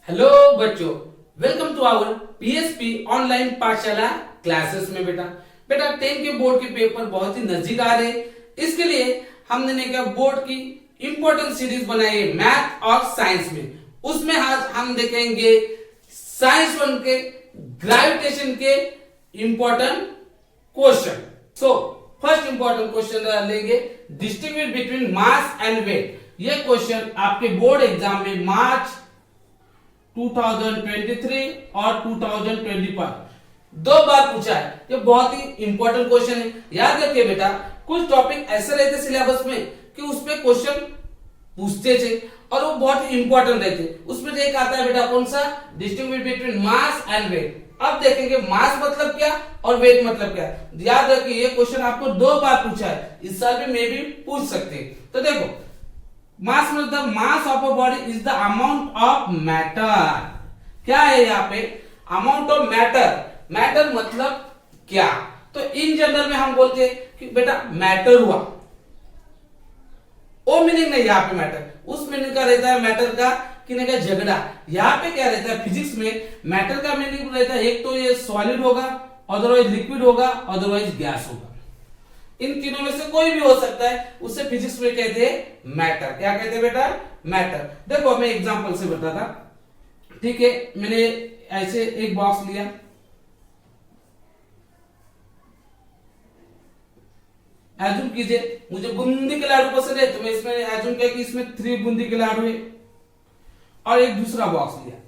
Hello बच्चों, welcome to our PSP online Pathshala classes में। बेटा 10 के बोर्ड के पेपर बहुत ही नजदीक आ रहे हैं, इसके लिए हमने क्या बोर्ड की इंपॉर्टेंट सीरीज बनाई है मैथ और साइंस में। उसमें आज हम देखेंगे साइंस 1 के ग्रेविटेशन के important question. So first important question लेंगे, distinguish between mass and weight. यह क्वेश्चन आपके बोर्ड एग्जाम में मार्च 2023 और 2025 दो बार पूछा है। ये बहुत ही इंपॉर्टेंट क्वेश्चन है। याद रखिए बेटा, कुछ टॉपिक ऐसे रहते सिलेबस में कि उसमें क्वेश्चन पूछते थे और वो बहुत ही इंपॉर्टेंट रहते। उसमें एक आता है बेटा कौन सा, distinguish between mass and weight. अब देखेंगे मास मतलब क्या और वेट मतलब क्या। याद रखिए ये क्वेश्चन आपको दो बार पूछा है, इस साल भी मे भी पूछ सकते हैं। तो देखो, मास मतलब mass of a body is the amount of matter. क्या है यहाँ पे, अमाउंट ऑफ मैटर। मैटर मतलब क्या, तो इन जनरल में हम बोलते हैं कि बेटा मैटर हुआ, वो मीनिंग नहीं यहाँ पे मैटर। उस मीनिंग का रहता है मैटर का कि नहीं का झगड़ा। यहाँ पे क्या रहता है फिजिक्स में, मैटर का मीनिंग रहता है एक तो ये सॉलिड होगा, अदरवाइज लिक्विड होगा, अदरवाइज गैस होगा। इन तीनों में से कोई भी हो सकता है, उसे फिजिक्स में कहते हैं मैटर। क्या कहते हैं बेटा, मैटर। देखो मैं एग्जांपल से बताता, ठीक है। मैंने ऐसे एक बॉक्स लिया, एज्यूम कीजिए मुझे बूंदी के लाडू पसंद है, तो मैं इसमें एज्यूम किया कि इसमें 3 बूंदी के लाडू है, और एक दूसरा बॉक्स लिया,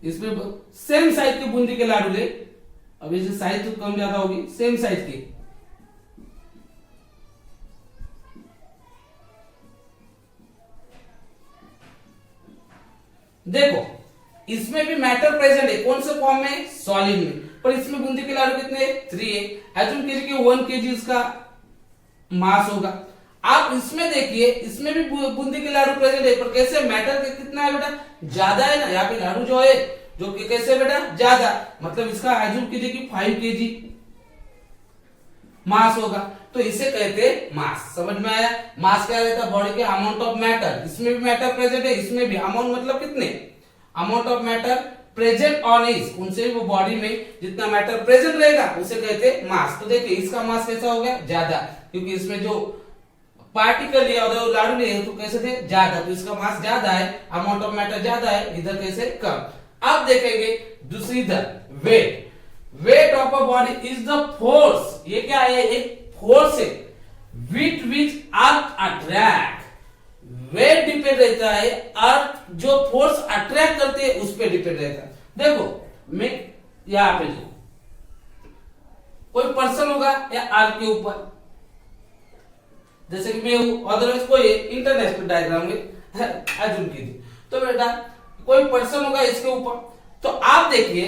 इसमें सेम साइज के बूंदी के लाडू ले। अब इसे साइज तो कम ज्यादा होगी, सेम साइज के। देखो इसमें भी मैटर प्रेजेंट है, कौन से फॉर्म में, सॉलिड में। पर इसमें बूंदी के लाडू कितने, 3 है। एज्यूम कीजिए कि 1 kg इसका मास होगा। आप इसमें देखिए, इसमें भी बूंदी के लाडू प्रेजेंट है, पर कैसे मैटर के कितना है बेटा, ज्यादा है ना। यहाँ पे लाडू जो है जो कैसे बेटा, ज्यादा, मतलब इसका एज्यूम कीजिए कि 5 kg मास होगा, तो इसे कहते हैं मास। समझ में आया। मास क्या रहता है, बॉडी के अमाउंट ऑफ मैटर। इसमें भी मैटर प्रेजेंट है, इसमें भी। अमाउंट मतलब कितने, amount of matter present on is, उनसे वो बॉडी में जितना मैटर प्रेजेंट रहेगा उसे कहते हैं मास। तो देखिए इसका मास कैसा हो गया, ज्यादा, क्योंकि इसमें जो पार्टिकल लिया और लाडू लिए तो कैसे थे, ज्यादा, तो इसका मास ज्यादा है, अमाउंट ऑफ मैटर ज्यादा है, इधर कैसे कम। अब देखेंगे दूसरी इधर, weight. Weight of a body is the force. ये क्या है, एक फोर्स है, with which earth attract. Weight depend रहता है अर्थ जो फोर्स अट्रैक्ट करते हैं उस पर डिपेंड रहता है। देखो मैं यहां पे जो कोई पर्सन होगा या अर्थ के ऊपर, जैसे कि मैं हूं, अदरवाइज कोई इंटरनेशनल डायग्राम में एज्यूम कीजिए, तो बेटा कोई पर्सन होगा इसके ऊपर। तो आप देखिए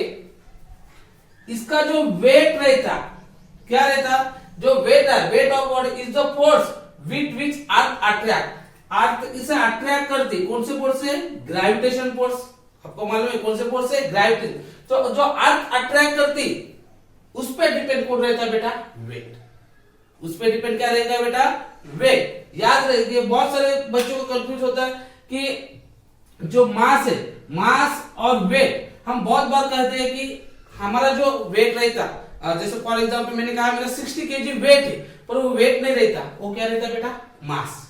इसका जो वेट रहता, क्या रहता, जो वेट है, weight of body is the force with which earth attract. Earth इसे अट्रैक्ट करती, कौन से फोर्स से, ग्रेविटेशन फोर्स। आपको मालूम है कौन से फोर्स से, ग्रेविटेशन। तो जो अर्थ अट्रैक्ट करती उस पर डिपेंड कौन रहता है बेटा, वेट। उस पर डिपेंड क्या रहेगा बेटा, वेट। याद रखिए, बहुत सारे बच्चों को कंफ्यूज होता है कि जो मास है, मास और वेट, हम बहुत बार कहते हैं कि हमारा जो वेट रहता, जैसे फॉर एग्जांपल मैंने कहा मेरा 60 kg वेट है, पर वो वेट नहीं रहता, वो क्या रहता बेटा, मास।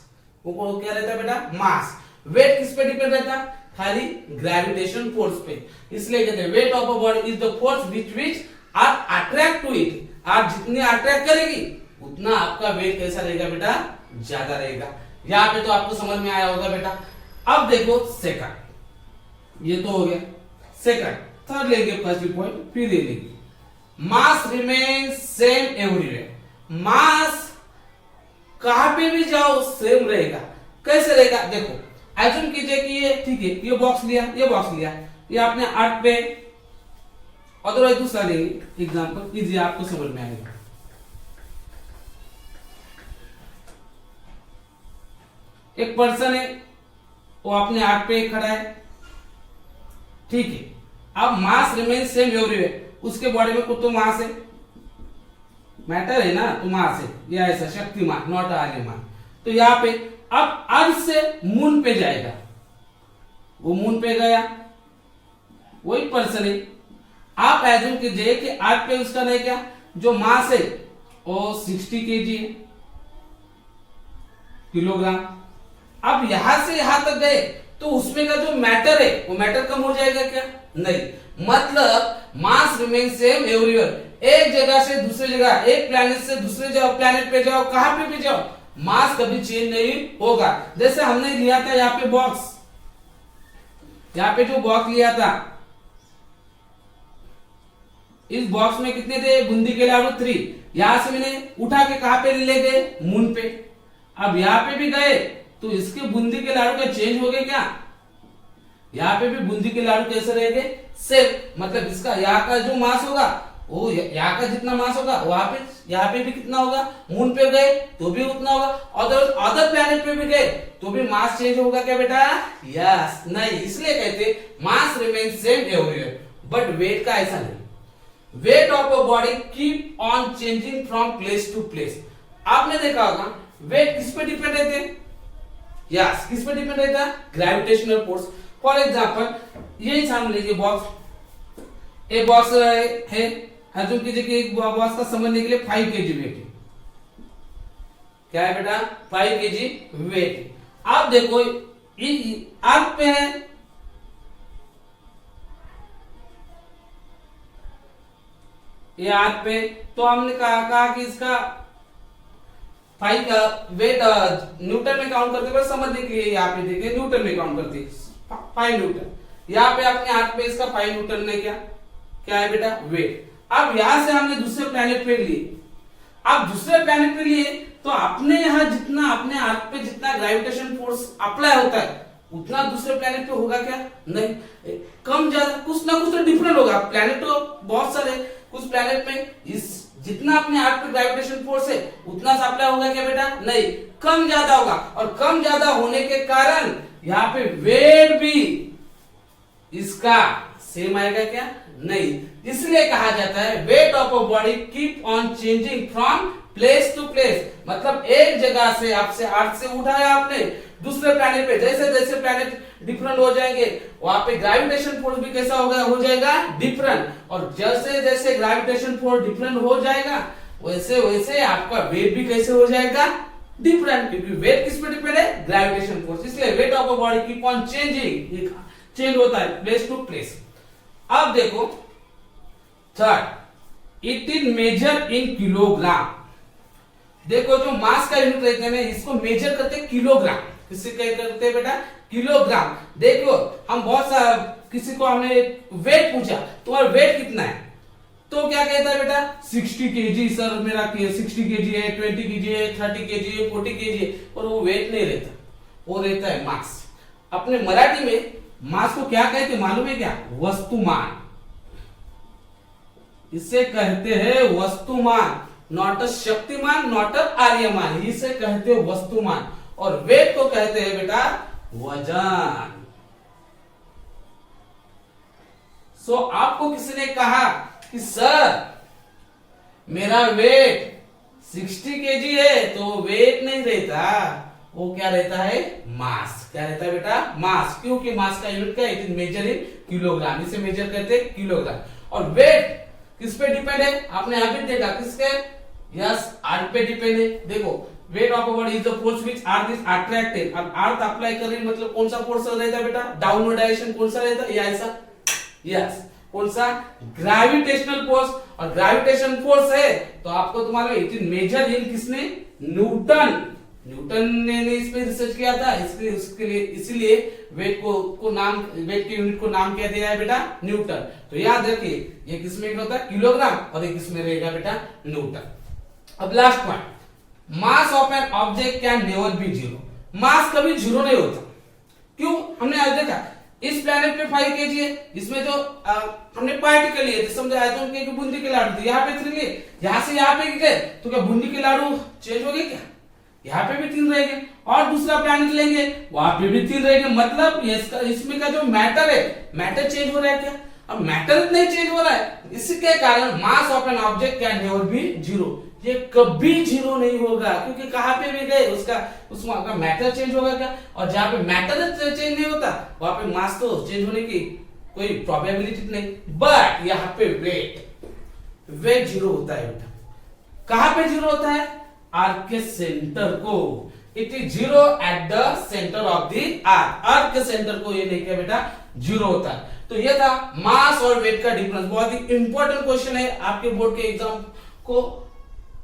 वो क्या रहता बेटा, मास। वेट किस पे डिपेंड रहता, खाली ग्रेविटेशन फोर्स पे। इसलिए कहते हैं wait of a body is the force with विच आप अट्रैक्ट टू इट। आप जितनी अट्रैक्ट करेगी उतना आपका वेट कैसा रहेगा बेटा, ज्यादा रहेगा। यहाँ पे तो आपको समझ में आया होगा बेटा। अब देखो सेकंड, ये तो हो गया सेकंड। थर्ड लेंगे फर्स्ट पॉइंट, फिर ये लेंगे मास रिमेन सेम एवरीवेयर। मास कहां पे भी जाओ सेम रहेगा। कैसे रहेगा, देखो एज्यूम कीजिए कि ये ठीक है, ये बॉक्स लिया, ये बॉक्स लिया, ये आपने अर्थ पे, अदरवाइज दूसरा लेंगे एग्जांपल, इजी आपको समझ में आएगा। एक पर्सन है, वो अपने हाथ पे खड़ा है, ठीक है। अब मास रिमेन सेम एवरीवेयर, उसके बॉडी में कुछ तो मास है, मैटर है ना तो मास है, या ऐसा शक्तिमान नॉट आर्यमान। तो यहाँ पे अब अर्थ से मून पे जाएगा, वो मून पे गया, वही पर्सन है। आप एज्यूम कीजिए कि अर्थ पे उसका नहीं क्या जो मास है वो 60 केजी है, किलोग्राम। अब यहां से यहां तक गए तो उसमें का जो मैटर है वो मैटर कम हो जाएगा क्या? नहीं, मतलब मास रिमेन सेम एवरीवेयर। एक जगह से दूसरी जगह, एक प्लैनेट से दूसरे जगह प्लैनेट पे जाओ, कहां पे भी जाओ, मास कभी चेंज नहीं होगा। जैसे हमने लिया था यहाँ पे बॉक्स, यहाँ पे जो बॉक्स लिया था, इस बॉक्स में कितने थे बूंदी के लाडू 3। यहां से मैंने उठा के कहां पे ले गए? मून पे। अब यहाँ पे भी गए तो इसके बूंदी के लाडू क्या चेंज हो गए क्या? यहाँ पे भी बूंदी के लाडू कैसे रहेंगे? सेम। मतलब इसका यहाँ का जो मास होगा वो यहाँ का जितना मास होगा वहां पे यहाँ पे भी कितना होगा? मून पे गए तो भी उतना होगा, अदर प्लैनेट पे भी गए तो भी मास चेंज होगा क्या बेटा? यस। नहीं, इसलिए कहते mass remain same everywhere, but weight का ऐसा नहीं। Weight of a body keep on changing from place to place. आपने देखा होगा वेट किस पे डिपेंड रहते हैं? यस, किस पे डिपेंड रहता है? Gravitational force. फॉर एग्जांपल यही मान लीजिए बॉक्स, एक बॉक्स है, एज्यूम कीजिए कि एक बॉक्स का समझने के लिए 5 केजी वेट है। क्या है बेटा? 5 केजी वेट। आप देखो अर्थ पे है, ये अर्थ पे, तो हमने कहा कि इसका 5 का वेट न्यूटन में काउंट करते हुए समझने के लिए यहाँ पे देखिए न्यूटन में काउंट करते 5 न्यूटन। यहाँ पे अपने हाथ पे इसका 5 न्यूटन ने क्या है बेटा? वेट। अब यहां से हमने दूसरे प्लैनेट पे लिए, अब दूसरे प्लैनेट पे लिए तो अपने यहाँ जितना अपने अर्थ पे जितना ग्रेविटेशन फोर्स अप्लाई होता है उतना दूसरे प्लैनेट पे होगा क्या? नहीं, कम ज्यादा कुछ ना कुछ तो डिफरेंट होगा। प्लैनेट तो बहुत सारे, कुछ प्लैनेट में इस जितना अपने अर्थ पे ग्रेविटेशन फोर्स है उतना सा अप्लाई होगा क्या बेटा? नहीं, कम ज्यादा होगा। और कम ज्यादा होने के कारण यहाँ पे वेट भी इसका सेम आएगा क्या? नहीं। इसलिए कहा जाता है weight of a body keep on changing from place to place. मतलब एक जगह से आपसे अर्थ से उठाया आपने दूसरे प्लैनेट पे, जैसे जैसे प्लैनेट डिफरेंट हो जाएंगे वहां पे ग्रेविटेशन फोर्स भी कैसा होगा? हो जाएगा डिफरेंट। और जैसे जैसे ग्रेविटेशन फोर्स डिफरेंट हो जाएगा वैसे वैसे आपका वेट भी कैसे हो जाएगा? डिफरेंट। क्योंकि वेट किस पे डिपेंड है? Gravitation force. इसलिए weight of a body keep on changing, change होता है प्लेस टू प्लेस। अब देखो third, it is measure in kilogram. देखो जो मास का यूनिट रहते हैं इसको मेजर करते हैं किलोग्राम। किससे क्या करते हैं बेटा? किलोग्राम। देखो हम बहुत सारा किसी को हमने वेट पूछा, तुम्हारा वेट कितना है? तो क्या कहता है बेटा? 60 केजी सर, मेरा 60 केजी है, 20 केजी है, 30 केजी है, 40 केजी है। और वो वेट नहीं रहता, वो रहता है मास। अपने मराठी में मास को क्या कहते मालूम है क्या? वस्तुमान। इसे कहते हैं वस्तुमान, not a Shaktimaan, not a Aryaman, इसे कहते हैं वस्तुमान। और वेट को कहते हैं बेटा वजन। सो आपको किसी ने कहा कि सर मेरा वेट 60 केजी है, तो वेट नहीं रहता, वो क्या रहता है? मास। क्या रहता है बेटा? मास। क्योंकि मास का यूनिट क्या है? It is measure in kilogram. इसे मेजर करते हैं किलोग्राम। और वेट किस पे डिपेंड है? आपने यहां पे देखा किसके? यस, अर्थ पे डिपेंड है। देखो wait of a body is the force which earth is attracting. अब अर्थ अप्लाई कर रही मतलब कौन सा फोर्स रहता है बेटा? Downward direction. कौन सा रहता है? या ऐसा? यस। कौन सा? Gravitational force. और ग्रेविटेशन फोर्स है तो आपको तुम्हारा इट इज मेजर इन किसने? न्यूटन। न्यूटन ने इस पे रिसर्च किया था, इसलिए उसके लिए इसीलिए वेट को नाम, वेट के यूनिट को नाम क्या दिया है बेटा? न्यूटन। तो याद रखिए ये किस में होता है? किलोग्राम। और ये किस में रहेगा बेटा? न्यूटन। अब last point, mass of an object can never be zero. Mass कभी जीरो नहीं होता। क्यों? हमने आज देखा इस प्लेनेट पे 5 केजी है, इसमें जो हमने पार्टिकल लिए थे, समझा एटम के बूंदी के लाडू थे, यहाँ पे 3 लिए, यहाँ से यहाँ पे गए तो क्या बूंदी के लाडू चेंज हो गए क्या? यहाँ पे भी 3 रहेंगे। और दूसरा प्लैनेट लेंगे वहां पे भी 3 रहेंगे। मतलब इसमें का जो मैटर है, मैटर चेंज हो रहा है क्या? अब मैटर नहीं चेंज हो रहा है, इसके कारण मास of an object can never be zero. ये कभी जीरो नहीं होगा, क्योंकि कहां पे भी गए उसका मैटर चेंज होगा क्या, और जहां पे मैटर चेंज नहीं होता वहां पे मास तो चेंज होने की कोई प्रोबेबिलिटी नहीं। बट यहाँ पे वेट जीरो होता है बेटा। कहां पे जीरो होता है? आर्क के सेंटर को। It is zero at the centre of the arc. Arc के सेंटर को ये नहीं किया बेटा जीरो होता है। तो ये था मास और वेट का डिफरेंस। बहुत ही इंपॉर्टेंट क्वेश्चन है, आपके बोर्ड के एग्जाम को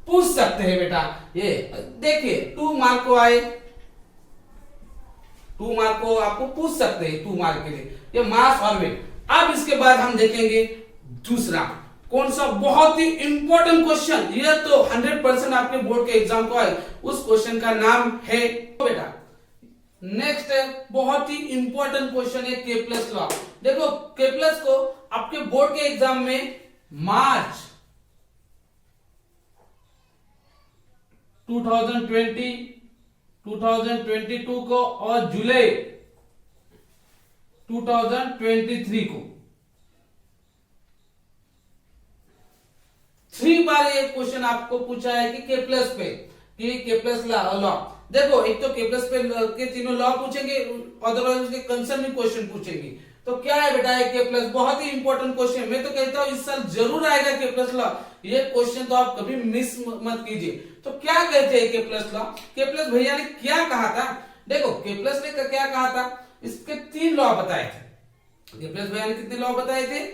पूछ सकते हैं बेटा। ये देखिए 2 मार्क को आए, 2 मार्क को आपको पूछ सकते हैं 2 मार्क के लिए, ये मास और वेट। अब इसके बाद हम देखेंगे दूसरा कौन सा बहुत ही इंपॉर्टेंट क्वेश्चन, ये तो 100% आपके बोर्ड के एग्जाम को आए। उस क्वेश्चन का नाम है बेटा, नेक्स्ट बहुत ही इंपॉर्टेंट क्वेश्चन है केप्लस लॉ। देखो केप्लस को आपके बोर्ड के एग्जाम में मार्च 2020, 2022 को और जुलाई 2023 को 3 बार ये क्वेश्चन आपको पूछा है कि केप्लस पे, कि केप्लस लॉ। देखो एक तो केप्लस पे के तीनों लॉ पूछेंगे, अदरवाइज उसके कंसर्निंग क्वेश्चन पूछेंगे। तो क्या है बेटा ये केप्लस, बहुत ही इंपॉर्टेंट क्वेश्चन। मैं तो कहता हूं इस साल जरूर आएगा केप्लस लॉ, ये क्वेश्चन तो आप कभी मिस मत कीजिए। तो क्या कहते हैं केप्लस लॉ? केप्लस भैया ने क्या कहा था? देखो केप्लस ने क्या कहा था, इसके 3 लॉ बताए थे। केप्लस भैया ने कितने लॉ बताए थे?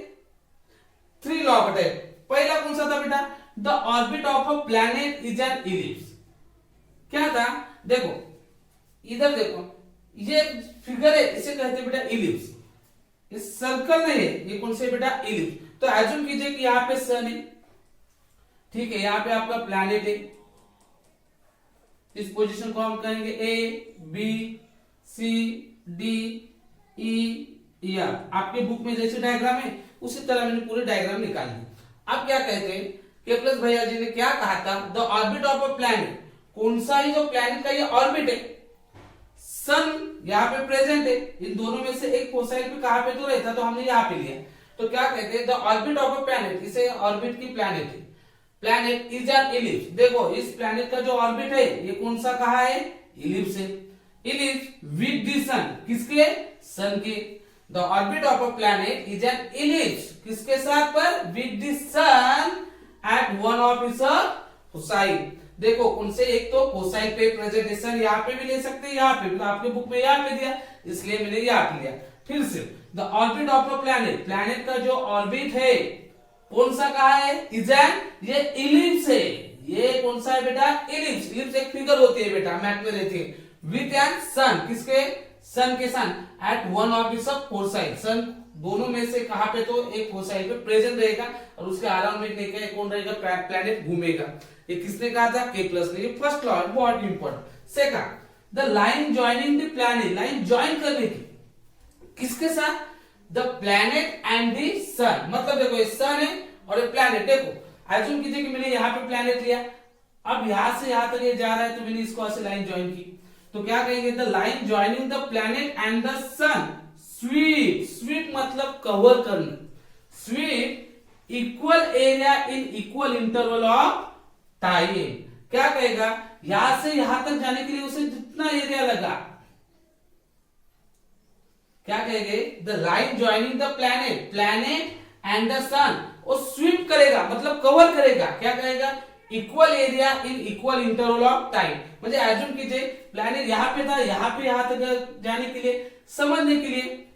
3 लॉ बताए। पहला कौन सा था बेटा? The orbit of a planet is an ellipse. क्या था? देखो इधर देखो, ये फिगर है, इसे कहते हैं बेटा इलिप्स। ये सर्कल नहीं है, ये कौन से बेटा? इलिप्स। तो एज्यूम कीजिए कि यहां पे सन है, ठीक है, यहां पे आपका प्लैनेट है। इस पोजीशन को हम कहेंगे A B C D E F. आपके बुक में जैसे डायग्राम है उसी तरह मैंने पूरे डायग्राम निकाल दी। अब क्या कहते हैं केप्लस भैया जी ने क्या कहा था? The orbit of a planet, कौन सा ही जो प्लैनेट का ये ऑर्बिट है, सन यहाँ पे प्रेजेंट है, इन दोनों में से एक फोसाइल पे कहां पे तो रहता, तो हमने यहाँ पे लिया। तो क्या कहते हैं? The orbit of a planet, इसे ऑर्बिट की प्लैनेट है, प्लैनेट इज एन इलिप्स। देखो इस प्लैनेट का जो ऑर्बिट है ये कौन सा कहा है? इलिप्स है। इलिप्स विद द सन, किसके? सन के। The orbit of a planet is an ellipse, किसके साथ पर? With the sun at one of its foci. देखो उनसे एक तो फोसाइल पे प्रेजेंटेशन यहाँ पे भी ले सकते हैं, यहाँ पे, तो आपके बुक में यहाँ पे दिया इसलिए मैंने यहाँ पे लिया। फिर से the orbit of a planet, planet का जो ऑर्बिट है कौन सा कहा है? इज एन, ये इलिप्स है। ये कौन सा है बेटा? इलिप्स। इलिप्स एक फिगर होती है बेटा, मैथ में रहती है। विथ एन सन, किसके? सन के sun at one of its foci. Sun दोनों में से कहां पे तो एक फोसाइल पे प्रेजेंट रहेगा और उसके अराउंड में देखिए कौन रहेगा? प्लैनेट घूमेगा। ये किसने कहा था? केप्लस ने। ये फर्स्ट लॉ है, बहुत important. Second, the line joining the planet, line join करने की किसके साथ? द प्लैनेट एंड द सन। मतलब देखो ये सन है और ये प्लैनेट। देखो एज्यूम कीजिए कि मैंने यहाँ पे प्लैनेट लिया, अब यहां से यहां तक ये जा रहा है, तो मैंने इसको ऐसे लाइन ज्वाइन की, तो क्या कहेंगे? The line joining the planet and the sun sweep. Sweep मतलब कवर करना। Sweep equal area in equal interval of time. क्या कहेगा? यहां से यहां तक जाने के लिए उसे जितना एरिया लगा, क्या कहेंगे? The line joining the planet and the sun, वो स्वीप करेगा मतलब कवर करेगा। क्या कहेगा? Equal area in equal interval of time. मतलब एज्यूम कीजिए प्लैनेट यहाँ पे था, यहाँ पे यहां तक जाने के लिए, समझने के लिए,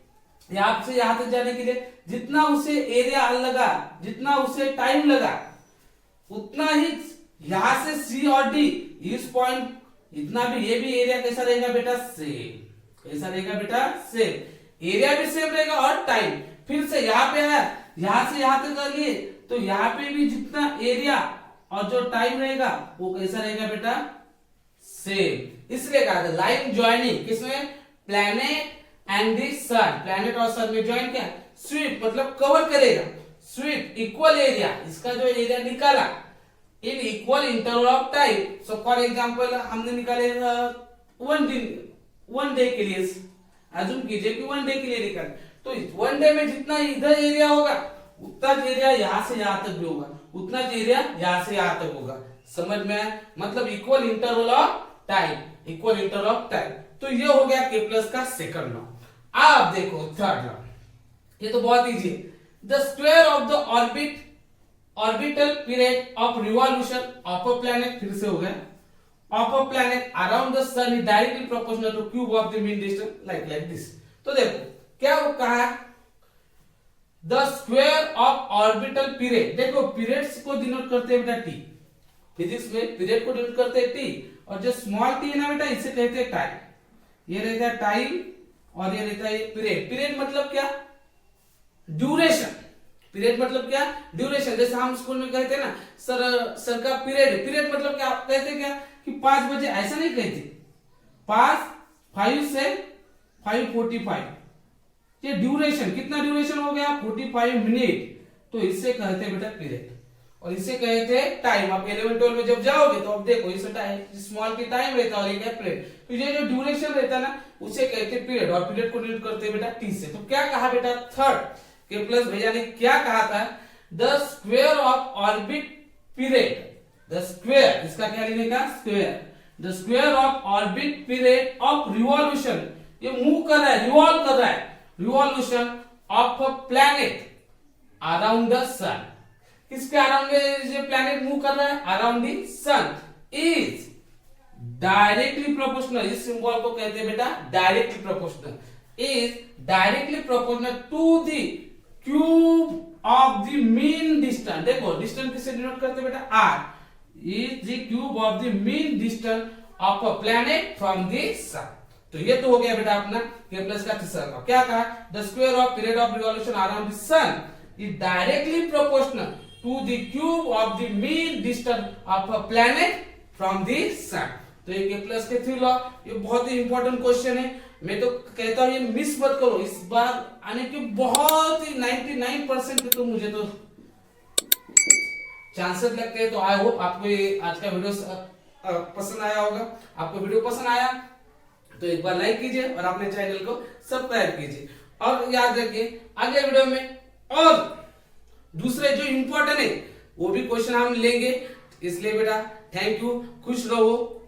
यहां से यहां तक जाने के लिए जितना उसे एरिया लगा, जितना उसे टाइम लगा, उतना ही यहां से सी और डी इस पॉइंट, इतना भी, ये भी एरिया कैसा रहेगा बेटा? सेम। कैसा रहेगा बेटा? सेम। एरिया भी सेम रहेगा और टाइम। फिर से यहाँ पे है, यहां से यहां तक कर लिए, तो यहाँ पे भी जितना एरिया और जो टाइम रहेगा वो कैसा रहेगा बेटा? सेम। इसलिए कहा था लाइन ज्वाइनिंग किसमें? Planet and the sun. Planet और सन में ज्वाइन क्या? स्वीप मतलब कवर करेगा। स्वीप इक्वल एरिया, इसका जो एरिया निकाला इन equal interval of time. So for example हमने निकाले 1 डे के लिए, एज्यूम कीजिए कि 1 डे के लिए निकाले, तो 1 डे में जितना इधर एरिया होगा उतना एरिया यहां से यहां तक भी होगा, उतना एरिया यहां से यहां तक होगा। समझ में आया? मतलब equal interval of time, equal interval of time. तो ये हो गया के प्लस का सेकंड लॉ। आप देखो थर्ड लॉ, ये तो बहुत इजी है। The square of the orbital period of revolution of a planet, फिर से हो गया, of a planet around the sun is directly proportional to cube of the mean distance, like this. तो देखो क्या वो कहा है, the square of orbital period. देखो पीरियड्स को डिनोट करते हैं बेटा टी, फिजिक्स में पीरियड को डिनोट करते हैं टी, और जो स्मॉल टी है ना बेटा इसे कहते हैं टाइम। ये रहता है टाइम और ये रहता है पीरियड। पीरियड मतलब क्या, ड्यूरेशन। पीरियड मतलब क्या, ड्यूरेशन। जैसे हम स्कूल में कहते हैं ना सर का पीरियड है, पीरियड मतलब क्या कहते हैं क्या कि 5 बजे, ऐसा नहीं कहते, 5 से 5:45, ये ड्यूरेशन, कितना ड्यूरेशन हो गया 45 मिनट, तो इससे कहते हैं बेटा पीरियड, और इसे कहते हैं टाइम। आप 11-12 में जब जाओगे तो आप देखो इसे टाइम, स्मॉल की टाइम रहता है और एक पीरियड, तो ये जो ड्यूरेशन रहता है ना उसे कहते हैं पीरियड, और पीरियड को डिनोट करते हैं बेटा टी से। तो क्या कहा बेटा थर्ड के प्लस भैया ने क्या कहा था, the square of orbit period, the square, इसका क्या लेने का square, the square of orbit period of revolution, ये मूव कर रहा है, रिवॉल्व कर रहा है, revolution of a planet around the sun, किसके अराउंड ये प्लैनेट मूव कर रहा है, around the sun, is directly proportional, इस सिंबल को कहते हैं बेटा directly proportional, is directly proportional to the cube of the mean distance. देखो डिस्टेंस किससे डिनोट करते हैं बेटा R, is the cube of the mean distance of a planet from the sun. तो ये तो हो गया बेटा अपना के प्लस का तीसरा लॉ। क्या कहा, the square of period of revolution around the sun is directly proportional to the cube of the mean distance of a planet from the sun. तो ये के प्लस के 3 लॉ, ये बहुत ही इंपॉर्टेंट क्वेश्चन है, मैं तो कहता हूं ये मिस मत करो, इस बार आने के बहुत ही 99% के तो मुझे तो चांसेस लगते हैं। तो आई होप आपको ये आज का वीडियो पसंद आया होगा। आपको वीडियो पसंद आया तो एक बार लाइक कीजिए और अपने चैनल को सब्सक्राइब कीजिए, और याद रखिए अगले वीडियो में और दूसरे जो इंपॉर्टेंट है वो भी क्वेश्चन हम लेंगे। इसलिए बेटा थैंक यू, खुश रहो।